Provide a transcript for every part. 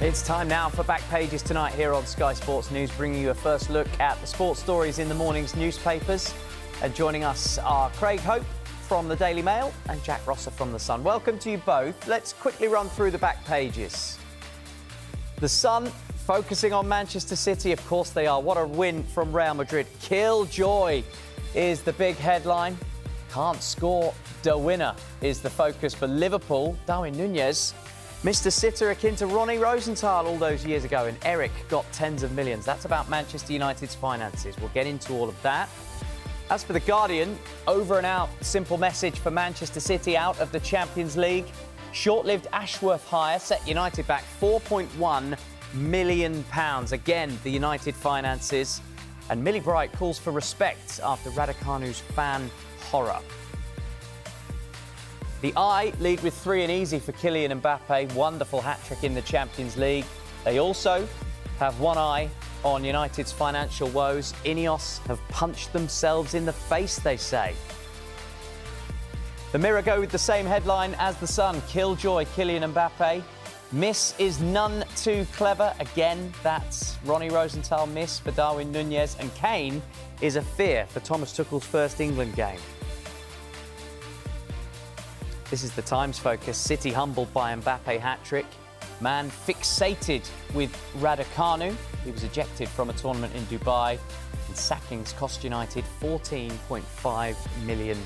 It's time now for Back Pages tonight here on Sky Sports News, bringing you a first look at the sports stories in the morning's newspapers. And joining us are Craig Hope from the Daily Mail and Jack Rosser from The Sun. Welcome to you both. Let's quickly run through the back pages. The Sun focusing on Manchester City. Of course they are. What a win from Real Madrid. Killjoy is the big headline. Can't score. The winner is the focus for Liverpool. Darwin Núñez missed a sitter akin to Ronnie Rosenthal all those years ago, and Eric got tens of millions. That's about Manchester United's finances. We'll get into all of that. As for The Guardian, over and out, simple message for Manchester City out of the Champions League. Short-lived Ashworth hire set United back £4.1 million. Again, the United finances. And Millie Bright calls for respect after Raducanu's fan horror. The Eye lead with 3 and easy for Kylian Mbappe. Wonderful hat-trick in the Champions League. They also have one eye on United's financial woes. Ineos have punched themselves in the face, they say. The Mirror go with the same headline as The Sun. Killjoy Kylian Mbappe. Miss is none too clever. Again, that's Ronnie Rosenthal miss for Darwin Núñez. And Kane is a fear for Thomas Tuchel's first England game. This is the Times focus. City humbled by Mbappe hat-trick. Man fixated with Raducanu. He was ejected from a tournament in Dubai. And sackings cost United £14.5 million.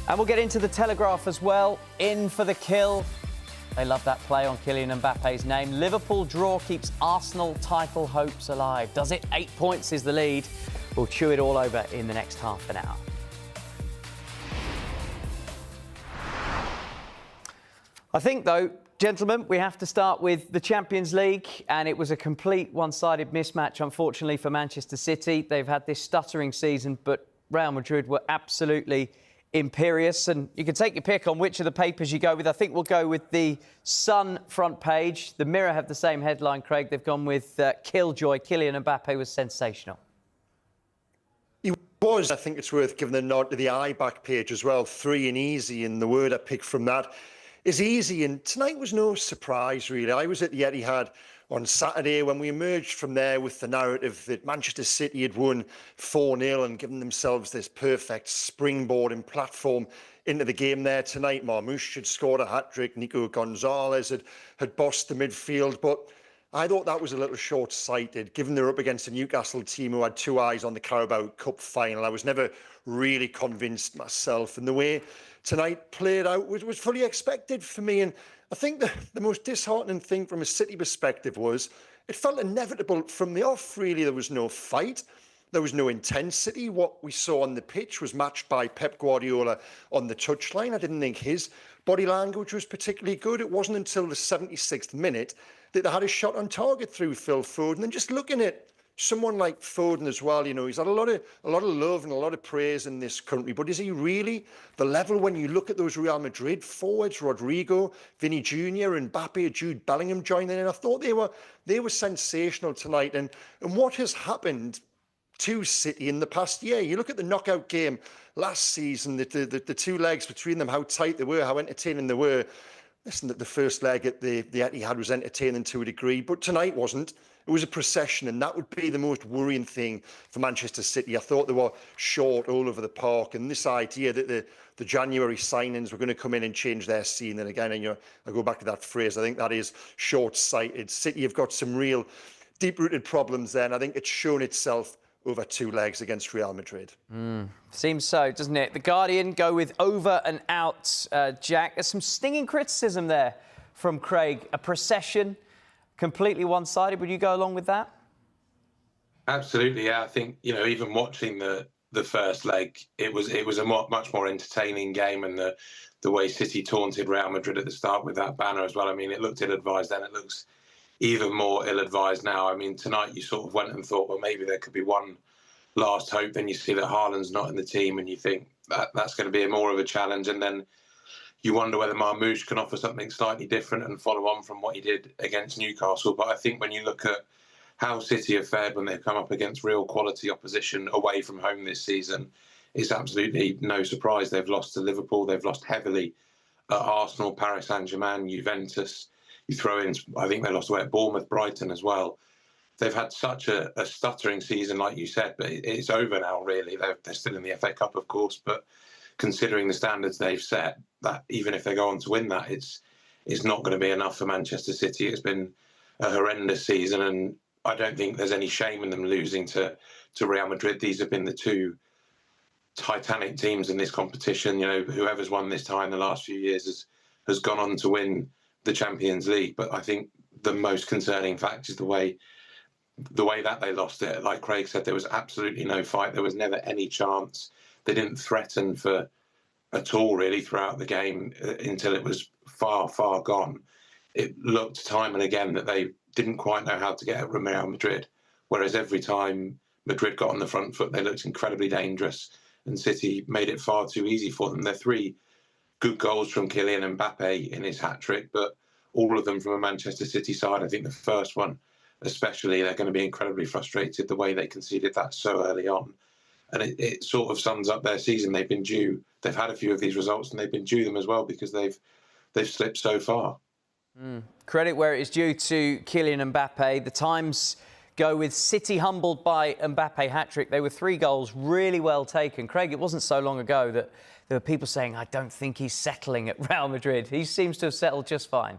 And we'll get into the Telegraph as well. In for the kill. They love that play on Kylian Mbappe's name. Liverpool draw keeps Arsenal title hopes alive. Does it? 8 points is the lead. We'll chew it all over in the next half an hour. I think, though, gentlemen, we have to start with the Champions League, and it was a complete one-sided mismatch, unfortunately, for Manchester City. They've had this stuttering season, but Real Madrid were absolutely imperious, and you can take your pick on which of the papers you go with. I think we'll go with the Sun front page. The Mirror have the same headline, Craig. They've gone with Killjoy. Kylian Mbappe was sensational. He was. I think it's worth giving a nod to the Eye back page as well. 3 and easy, and the word I picked from that is easy. And tonight was no surprise, really. I was at the Etihad on Saturday when we emerged from there with the narrative that Manchester City had won 4-0 and given themselves this perfect springboard and platform into the game there tonight. Marmoush had scored a hat-trick. Nico Gonzalez had bossed the midfield. But I thought that was a little short-sighted, given they're up against a Newcastle team who had 2 eyes on the Carabao Cup final. I was never really convinced myself. And the way tonight played out was fully expected for me. And I think the most disheartening thing from a City perspective was it felt inevitable from the off, really. There was no fight. There was no intensity. What we saw on the pitch was matched by Pep Guardiola on the touchline. I didn't think his body language was particularly good. It wasn't until the 76th minute that they had a shot on target through Phil Foden. And just looking at someone like Foden as well, you know, he's had a lot of love and a lot of praise in this country, but is he really the level when you look at those Real Madrid forwards, Rodrigo, Vinny Jr. and Mbappe, Jude Bellingham joining in? I thought they were sensational tonight. And what has happened to City in the past year? You look at the knockout game last season, the 2 legs between them, how tight they were, how entertaining they were. Listen, the first leg at the Etihad was entertaining to a degree, but tonight wasn't. It was a procession, and that would be the most worrying thing for Manchester City. I thought they were short all over the park, and this idea that the January signings were going to come in and change their scene, and again, I go back to that phrase, I think that is short-sighted. City have got some real deep-rooted problems there, and I think it's shown itself over 2 legs against Real Madrid. Seems so, doesn't it? The Guardian go with over and out, Jack. There's some stinging criticism there from Craig. A procession, completely one-sided. Would you go along with that? Absolutely, yeah. I think, you know, even watching the first leg, it was a much more entertaining game, and the way City taunted Real Madrid at the start with that banner as well. I mean, it looked ill-advised then. It looks even more ill-advised now. I mean, tonight you sort of went and thought, well, maybe there could be one last hope. Then you see that Haaland's not in the team, and you think that's going to be more of a challenge. And then you wonder whether Marmoush can offer something slightly different and follow on from what he did against Newcastle. But I think when you look at how City have fared when they've come up against real quality opposition away from home this season, it's absolutely no surprise. They've lost to Liverpool. They've lost heavily at Arsenal, Paris Saint-Germain, Juventus. You throw in, I think they lost away at Bournemouth, Brighton as well. They've had such a stuttering season, like you said, but it's over now, really. They're still in the FA Cup, of course, but considering the standards they've set, that even if they go on to win that, it's not going to be enough for Manchester City. It's been a horrendous season, and I don't think there's any shame in them losing to Real Madrid. These have been the two titanic teams in this competition. You know, whoever's won this tie in the last few years has gone on to win the Champions League. But I think the most concerning fact is the way that they lost it. Like Craig said, there was absolutely no fight. There was never any chance. They didn't threaten for at all, really, throughout the game until it was far, far gone. It looked time and again that they didn't quite know how to get at Real Madrid, whereas every time Madrid got on the front foot, they looked incredibly dangerous, and City made it far too easy for them. They're 3 good goals from Kylian Mbappe in his hat-trick, but all of them from a Manchester City side. I think the first one especially, they're going to be incredibly frustrated the way they conceded that so early on. And it sort of sums up their season. They've been due. They've had a few of these results, and they've been due them as well because they've slipped so far. Credit where it is due to Kylian Mbappe. The Times go with City humbled by Mbappe hat-trick. They were 3 goals, really well taken. Craig, it wasn't so long ago that there were people saying, I don't think he's settling at Real Madrid. He seems to have settled just fine.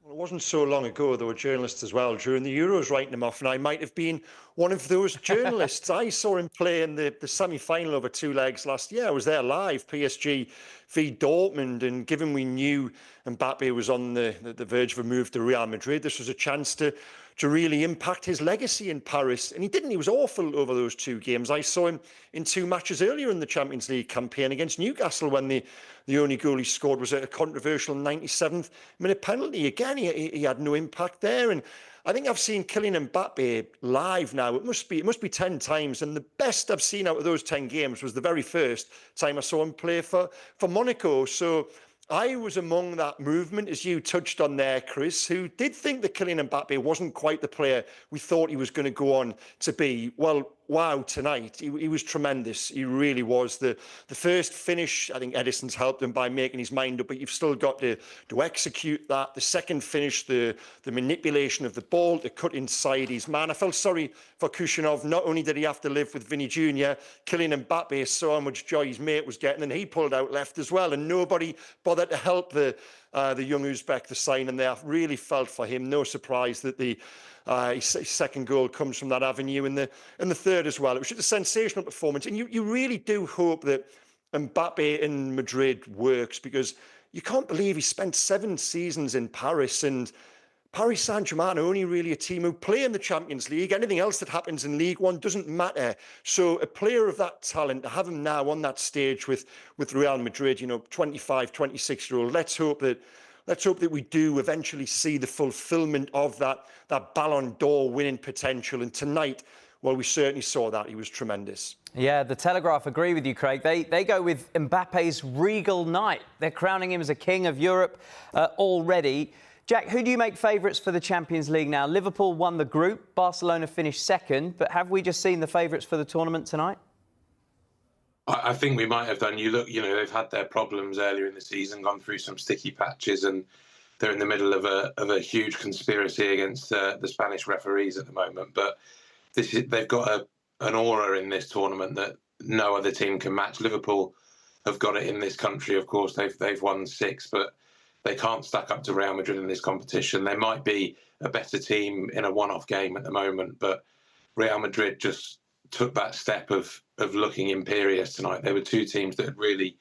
Well, it wasn't so long ago. There were journalists as well during the Euros writing him off, and I might have been one of those journalists. I saw him play in the semi-final over 2 legs last year. I was there live, PSG v Dortmund, and given we knew Mbappe was on the verge of a move to Real Madrid, this was a chance to really impact his legacy in Paris. And he didn't. He was awful over those 2 games. I saw him in 2 matches earlier in the Champions League campaign against Newcastle when the only goal he scored was a controversial 97th minute penalty. Again, he had no impact there. And I think I've seen Kylian Mbappe live now. It must be 10 times. And the best I've seen out of those 10 games was the very first time I saw him play for Monaco. So I was among that movement, as you touched on there, Chris, who did think that Kylian Mbappe wasn't quite the player we thought he was going to go on to be. Well, wow, tonight, he was tremendous. He really was. The first finish, I think Edison's helped him by making his mind up, but you've still got to execute that. The second finish, the manipulation of the ball to cut inside his man. I felt sorry for Kushinov. Not only did he have to live with Vinny Jr., Kylian Mbappe saw how much joy his mate was getting, and he pulled out left as well, and nobody bothered to help the young Uzbek, the signing there. Really felt for him. No surprise that his second goal comes from that avenue, and the third as well. It was just a sensational performance, and you really do hope that Mbappe in Madrid works, because you can't believe he spent 7 seasons in Paris, and Paris Saint-Germain are only really a team who play in the Champions League. Anything else that happens in League One doesn't matter. So a player of that talent, to have him now on that stage with Real Madrid, 25, 26-year-old, let's hope that we do eventually see the fulfilment of that Ballon d'Or winning potential. And tonight, well, we certainly saw that. He was tremendous. Yeah, the Telegraph agree with you, Craig. They go with Mbappe's regal night. They're crowning him as a king of Europe already. Jack, who do you make favourites for the Champions League now? Liverpool won the group, Barcelona finished second, but have we just seen the favourites for the tournament tonight? I think we might have done. They've had their problems earlier in the season, gone through some sticky patches, and they're in the middle of a huge conspiracy against the Spanish referees at the moment. But they've got an aura in this tournament that no other team can match. Liverpool have got it in this country, of course. They've won 6, but they can't stack up to Real Madrid in this competition. They might be a better team in a one-off game at the moment, but Real Madrid just took that step of looking imperious tonight. There were 2 teams that had really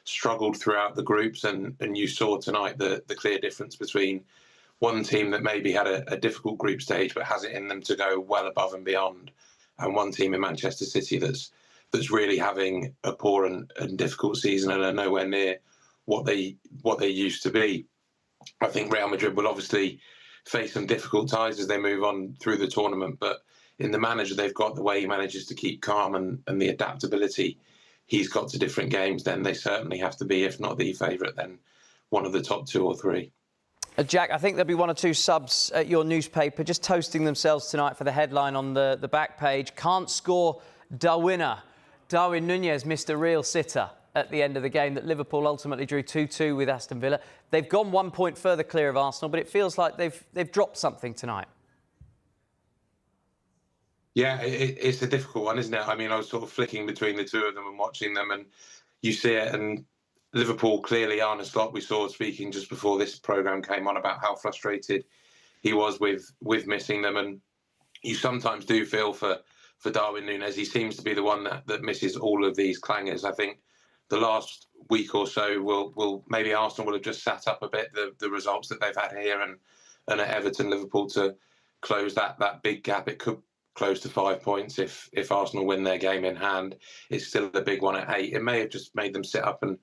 struggled throughout the groups, and you saw tonight the clear difference between one team that maybe had a difficult group stage but has it in them to go well above and beyond, and one team in Manchester City that's really having a poor and difficult season and are nowhere near what they used to be. I think Real Madrid will obviously face some difficult ties as they move on through the tournament, but in the manager they've got, the way he manages to keep calm and the adaptability he's got to different games, then they certainly have to be, if not the favourite, then one of the top 2 or 3. Jack, I think there'll be 1 or 2 subs at your newspaper just toasting themselves tonight for the headline on the back page. Can't score, da winner. Darwin Núñez missed a real sitter. at the end of the game that Liverpool ultimately drew 2-2 with Aston Villa. They've gone 1 point further clear of Arsenal, but it feels like they've dropped something tonight. Yeah, it's a difficult one, isn't it? I mean, I was sort of flicking between the two of them and watching them, and you see it. And Liverpool, clearly, Arne Slot, we saw speaking just before this programme came on about how frustrated he was with missing them. And you sometimes do feel for Darwin Núñez. He seems to be the one that misses all of these clangers. I think the last week or so will maybe Arsenal will have just sat up a bit, the results that they've had here and at Everton, Liverpool to close that big gap. It could close to 5 points if Arsenal win their game in hand. It's still a big one at 8. It may have just made them sit up and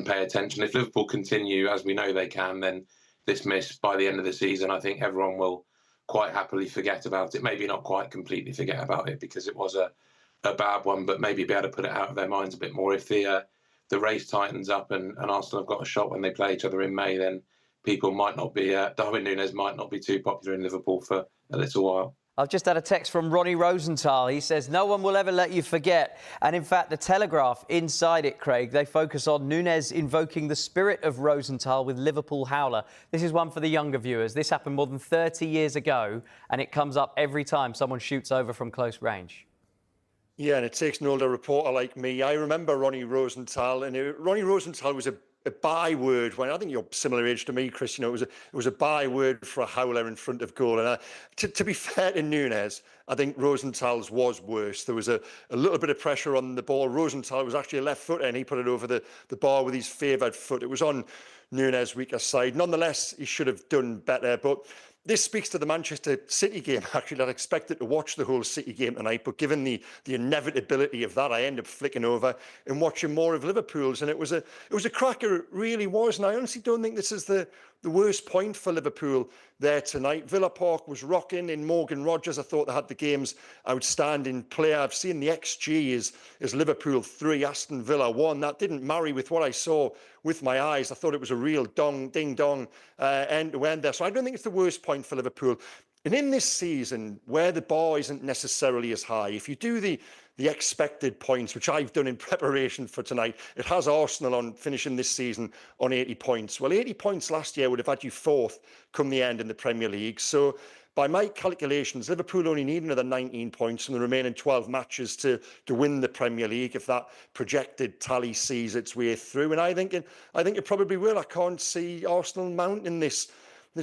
pay attention. If Liverpool continue, as we know they can, then this miss by the end of the season, I think everyone will quite happily forget about it. Maybe not quite completely forget about it because it was a bad one, but maybe be able to put it out of their minds a bit more. If the race tightens up and Arsenal have got a shot when they play each other in May, then people might not be, Darwin Núñez might not be too popular in Liverpool for a little while. I've just had a text from Ronnie Rosenthal. He says, no one will ever let you forget. And in fact, the Telegraph, inside it, Craig, they focus on Núñez invoking the spirit of Rosenthal with Liverpool howler. This is one for the younger viewers. This happened more than 30 years ago, and it comes up every time someone shoots over from close range. Yeah, and it takes an older reporter like me. I remember Ronnie Rosenthal, and Ronnie Rosenthal was a byword when I think you're similar age to me, Chris. You know, it was a byword for a howler in front of goal. And to be fair to Núñez, I think Rosenthal's was worse. There was a little bit of pressure on the ball. Rosenthal was actually a left footer, and he put it over the bar with his favoured foot. It was on Núñez's weaker side. Nonetheless, he should have done better. But this speaks to the Manchester City game, actually. I expected to watch the whole City game tonight, but given the inevitability of that, I ended up flicking over and watching more of Liverpool's, and it was a cracker, it really was. And I honestly don't think this is the worst point for Liverpool there tonight. Villa Park was rocking in Morgan Rogers. I thought they had the game's outstanding player. I've seen the XG is Liverpool 3, Aston Villa 1. That didn't marry with what I saw with my eyes. I thought it was a real ding-dong end-to-end there. So I don't think it's the worst point for Liverpool. And in this season, where the bar isn't necessarily as high, if you do the expected points, which I've done in preparation for tonight, it has Arsenal on finishing this season on 80 points. Well, 80 points last year would have had you 4th come the end in the Premier League. So by my calculations, Liverpool only need another 19 points from the remaining 12 matches to win the Premier League if that projected tally sees its way through. And I think it probably will. I can't see Arsenal mounting this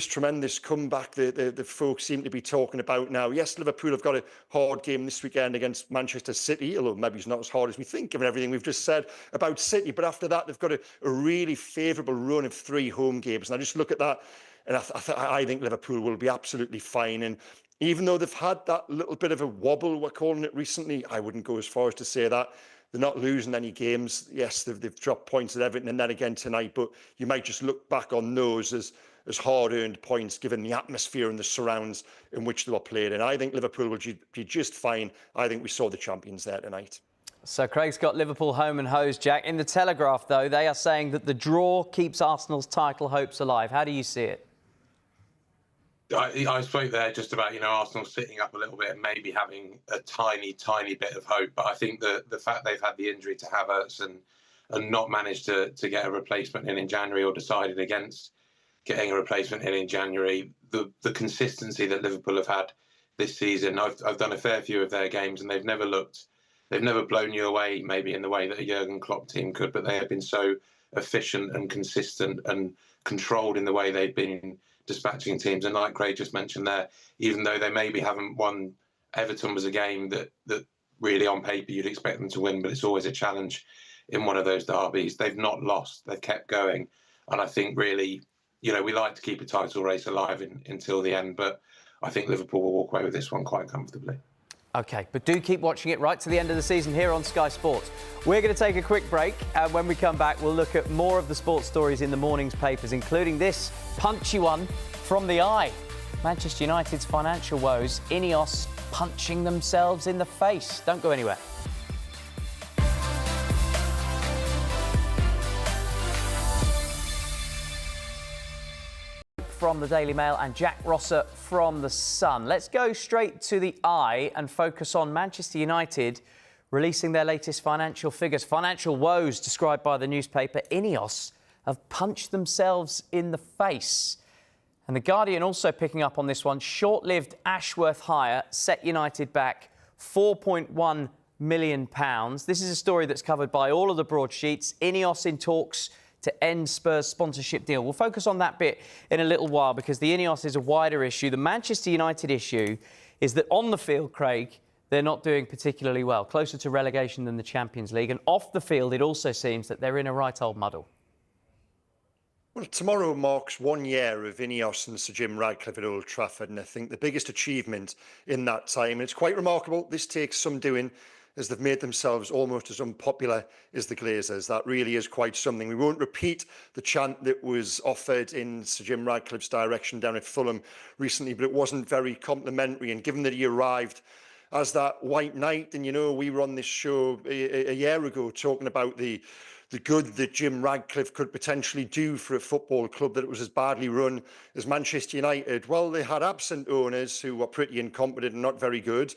tremendous comeback the folks seem to be talking about now. Yes, Liverpool have got a hard game this weekend against Manchester City, although maybe it's not as hard as we think, given everything we've just said about City. But after that, they've got a really favourable run of 3 home games. And I just look at that, and I think Liverpool will be absolutely fine. And even though they've had that little bit of a wobble, we're calling it recently, I wouldn't go as far as to say that. They're not losing any games. Yes, they've dropped points at Everton and then again tonight, but you might just look back on those as hard-earned points given the atmosphere and the surrounds in which they were played. And I think Liverpool will be just fine. I think we saw the champions there tonight. So Craig's got Liverpool home and hosed, Jack. In the Telegraph, though, they are saying that the draw keeps Arsenal's title hopes alive. How do you see it? I spoke there just about, Arsenal sitting up a little bit and maybe having a tiny bit of hope. But I think the fact they've had the injury to Havertz and not managed to get a replacement in January, or decided against getting a replacement in January, the consistency that Liverpool have had this season. I've done a fair few of their games, and they've never blown you away, maybe in the way that a Jurgen Klopp team could, but they have been so efficient and consistent and controlled in the way they've been dispatching teams. And like Craig just mentioned there, even though they maybe haven't won, Everton was a game that really on paper you'd expect them to win, but it's always a challenge in one of those derbies. They've not lost, they've kept going. And I think really, we like to keep a title race alive until the end, but I think Liverpool will walk away with this one quite comfortably. OK, but do keep watching it right to the end of the season here on Sky Sports. We're going to take a quick break, and when we come back, we'll look at more of the sports stories in the morning's papers, including this punchy one from the Eye. Manchester United's financial woes, Ineos punching themselves in the face. Don't go anywhere. From the Daily Mail and Jack Rosser from The Sun. Let's go straight to the Eye and focus on Manchester United releasing their latest financial figures. Financial woes described by the newspaper. Ineos have punched themselves in the face. And The Guardian also picking up on this one. Short-lived Ashworth hire set United back £4.1 million. This is a story that's covered by all of the broadsheets. Ineos in talks to end Spurs sponsorship deal. We'll focus on that bit in a little while because the Ineos is a wider issue. The Manchester United issue is that on the field, Craig, they're not doing particularly well, closer to relegation than the Champions League. And off the field, it also seems that they're in a right old muddle. Well, tomorrow marks 1 year of Ineos and Sir Jim Radcliffe at Old Trafford, and I think the biggest achievement in that time, and it's quite remarkable, this takes some doing, as they've made themselves almost as unpopular as the Glazers. That really is quite something. We won't repeat the chant that was offered in Sir Jim Radcliffe's direction down at Fulham recently, but it wasn't very complimentary, and given that he arrived as that white knight, and we were on this show a year ago talking about the good that Jim Radcliffe could potentially do for a football club that it was as badly run as Manchester United. Well, they had absent owners who were pretty incompetent and not very good.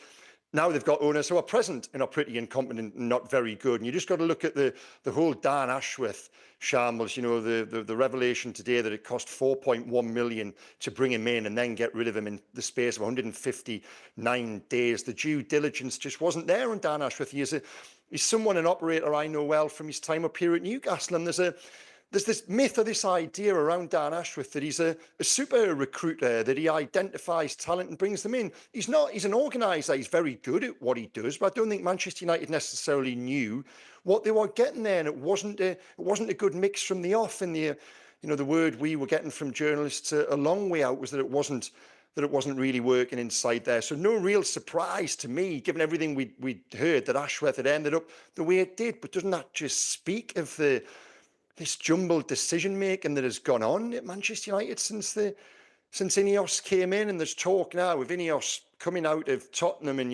Now they've got owners who are present and are pretty incompetent and not very good. And you just got to look at the whole Dan Ashworth shambles. The revelation today that it cost £4.1 million to bring him in and then get rid of him in the space of 159 days. The due diligence just wasn't there on Dan Ashworth. He's someone, an operator I know well from his time up here at Newcastle. And there's this myth or this idea around Dan Ashworth that he's a super recruiter, that he identifies talent and brings them in. He's not. He's an organiser. He's very good at what he does, but I don't think Manchester United necessarily knew what they were getting there, and it wasn't a good mix from the off. And the word we were getting from journalists a long way out was that it wasn't really working inside there. So no real surprise to me, given everything we'd heard, that Ashworth had ended up the way it did. But doesn't that just speak of this jumbled decision-making that has gone on at Manchester United since Ineos came in? And there's talk now of Ineos coming out of Tottenham and,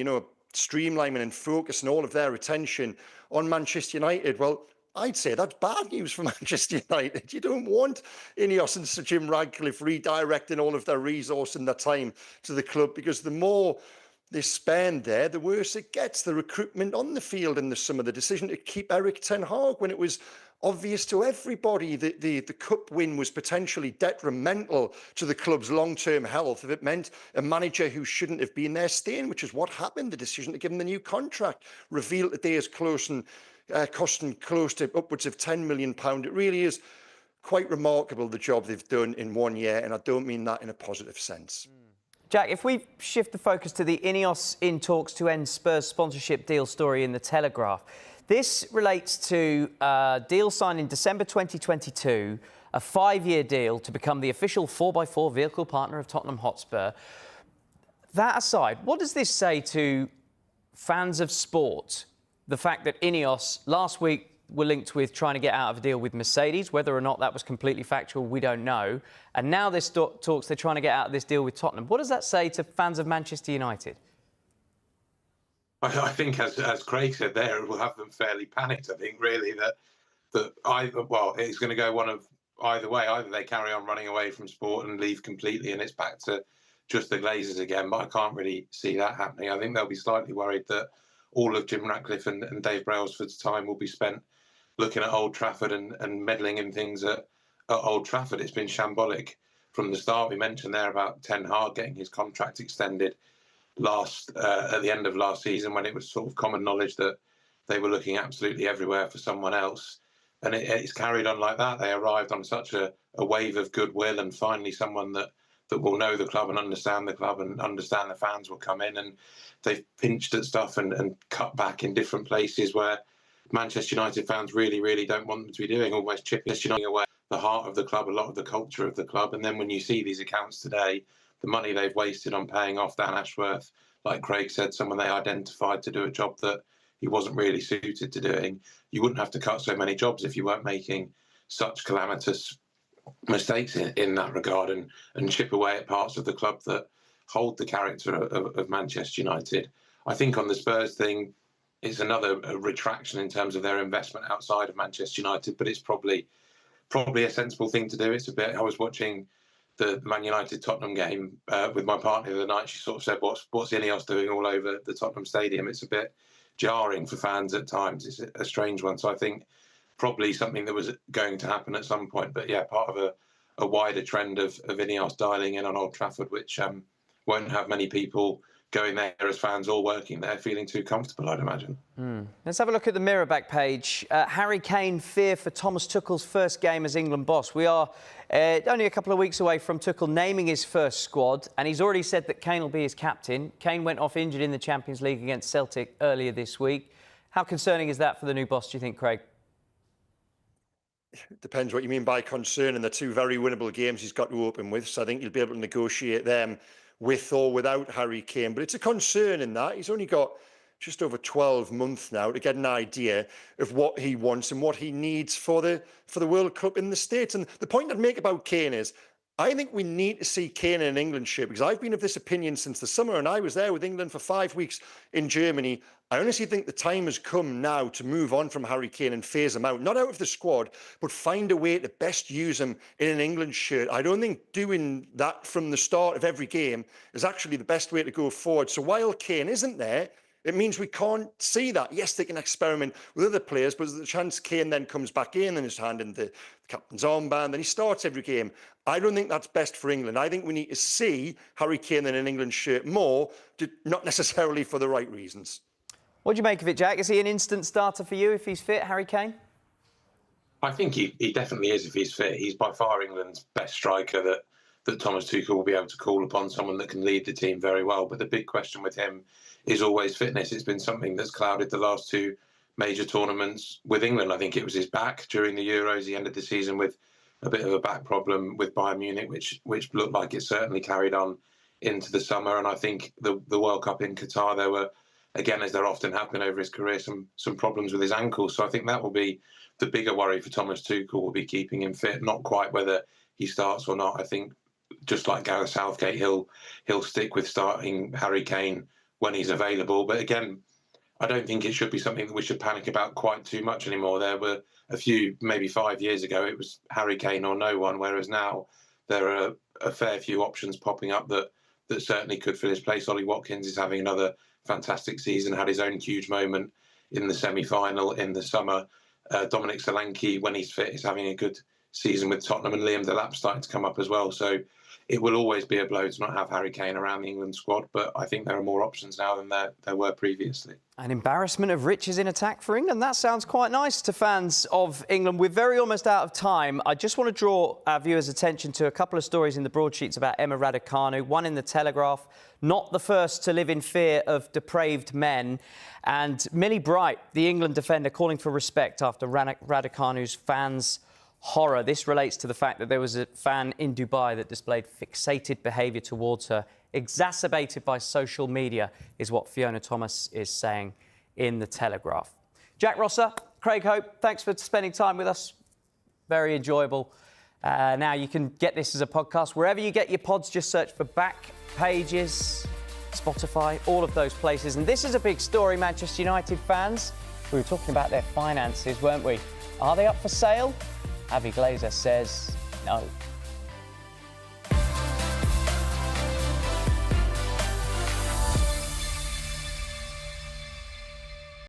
streamlining and focusing all of their attention on Manchester United. Well, I'd say that's bad news for Manchester United. You don't want Ineos and Sir Jim Radcliffe redirecting all of their resource and their time to the club, because the more they spend there, the worse it gets. The recruitment on the field and some of the decision to keep Eric Ten Hag, when it was obvious to everybody that the cup win was potentially detrimental to the club's long-term health if it meant a manager who shouldn't have been there staying, which is what happened. The decision to give him the new contract revealed today is costing close to upwards of £10 million. It really is quite remarkable, the job they've done in 1 year, and I don't mean that in a positive sense. Jack, if we shift the focus to the Ineos in talks to end Spurs sponsorship deal story in the Telegraph, this relates to a deal signed in December 2022, a 5-year deal to become the official 4x4 vehicle partner of Tottenham Hotspur. That aside, what does this say to fans of sport? The fact that Ineos last week were linked with trying to get out of a deal with Mercedes, whether or not that was completely factual, we don't know. And now this talks, they're trying to get out of this deal with Tottenham. What does that say to fans of Manchester United? I think, as Craig said there, it will have them fairly panicked. I think, really, that it's going to go one of either way. Either they carry on running away from sport and leave completely and it's back to just the Glazers again, but I can't really see that happening. I think they'll be slightly worried that all of Jim Ratcliffe and Dave Brailsford's time will be spent looking at Old Trafford and meddling in things at Old Trafford. It's been shambolic from the start. We mentioned there about Ten Hag getting his contract extended at the end of last season, when it was sort of common knowledge that they were looking absolutely everywhere for someone else. And it's carried on like that. They arrived on such a wave of goodwill, and finally someone that will know the club and understand the club and understand the fans will come in, and they've pinched at stuff and cut back in different places where Manchester United fans really, really don't want them to be doing, almost chipping away the heart of the club, a lot of the culture of the club. And then when you see these accounts today, the money they've wasted on paying off Dan Ashworth, like Craig said, someone they identified to do a job that he wasn't really suited to doing. You wouldn't have to cut so many jobs if you weren't making such calamitous mistakes in that regard, and chip away at parts of the club that hold the character of Manchester United. I think on the Spurs thing, it's another retraction in terms of their investment outside of Manchester United, but it's probably a sensible thing to do. It's a bit. I was watching the Man United Tottenham game with my partner the other night. She sort of said, "What's Ineos doing all over the Tottenham Stadium?" It's a bit jarring for fans at times. It's a strange one. So I think probably something that was going to happen at some point. But yeah, part of a wider trend of Ineos dialing in on Old Trafford, which won't have many people going there as fans or working there feeling too comfortable, I'd imagine. Let's have a look at the Mirror back page. Harry Kane fear for Thomas Tuchel's first game as England boss. We are only a couple of weeks away from Tuchel naming his first squad, and he's already said that Kane will be his captain. Kane went off injured in the Champions League against Celtic earlier this week. How concerning is that for the new boss, do you think, Craig? It depends what you mean by concern, and the two very winnable games he's got to open with, so I think he'll be able to negotiate them with or without Harry Kane. But it's a concern in that he's only got just over 12 months now to get an idea of what he wants and what he needs for the World Cup in the States. And the point I'd make about Kane is, I think we need to see Kane in an England shirt, because I've been of this opinion since the summer, and I was there with England for 5 weeks in Germany. I honestly think the time has come now to move on from Harry Kane and phase him out, not out of the squad, but find a way to best use him in an England shirt. I don't think doing that from the start of every game is actually the best way to go forward. So while Kane isn't there, it means we can't see that. Yes, they can experiment with other players, but there's a chance Kane then comes back in and is handing the captain's armband and he starts every game. I don't think that's best for England. I think we need to see Harry Kane in an England shirt more, not necessarily for the right reasons. What do you make of it, Jack? Is he an instant starter for you if he's fit, Harry Kane? I think he definitely is if he's fit. He's by far England's best striker that Thomas Tuchel will be able to call upon, someone that can lead the team very well. But the big question with him is always fitness. It's been something that's clouded the last two major tournaments with England. I think it was his back during the Euros. He ended the season with a bit of a back problem with Bayern Munich, which looked like it certainly carried on into the summer. And I think the World Cup in Qatar, there were, again, as there often have been over his career, some problems with his ankle. So I think that will be the bigger worry for Thomas Tuchel, will be keeping him fit, not quite whether he starts or not. I think just like Gareth Southgate, he'll stick with starting Harry Kane when he's available. But again, I don't think it should be something that we should panic about quite too much anymore. There were a few, maybe 5 years ago, it was Harry Kane or no one, whereas now there are a fair few options popping up that certainly could fill his place. Ollie Watkins is having another fantastic season, had his own huge moment in the semi-final in the summer. Dominic Solanke, when he's fit, is having a good season with Tottenham, and Liam Delap's starting to come up as well. So it will always be a blow to not have Harry Kane around the England squad, but I think there are more options now than there were previously. An embarrassment of riches in attack for England. That sounds quite nice to fans of England. We're very almost out of time. I just want to draw our viewers' attention to a couple of stories in the broadsheets about Emma Raducanu, one in the Telegraph, not the first to live in fear of depraved men, and Millie Bright, the England defender, calling for respect after Raducanu's fans' horror. This relates to the fact that there was a fan in Dubai that displayed fixated behaviour towards her, exacerbated by social media, is what Fiona Thomas is saying in the Telegraph. Jack Rosser, Craig Hope, thanks for spending time with us. Very enjoyable. Now you can get this as a podcast wherever you get your pods. Just search for Back Pages, Spotify, all of those places. And this is a big story, Manchester United fans. We were talking about their finances, weren't we? Are they up for sale? Avi Glazer says no.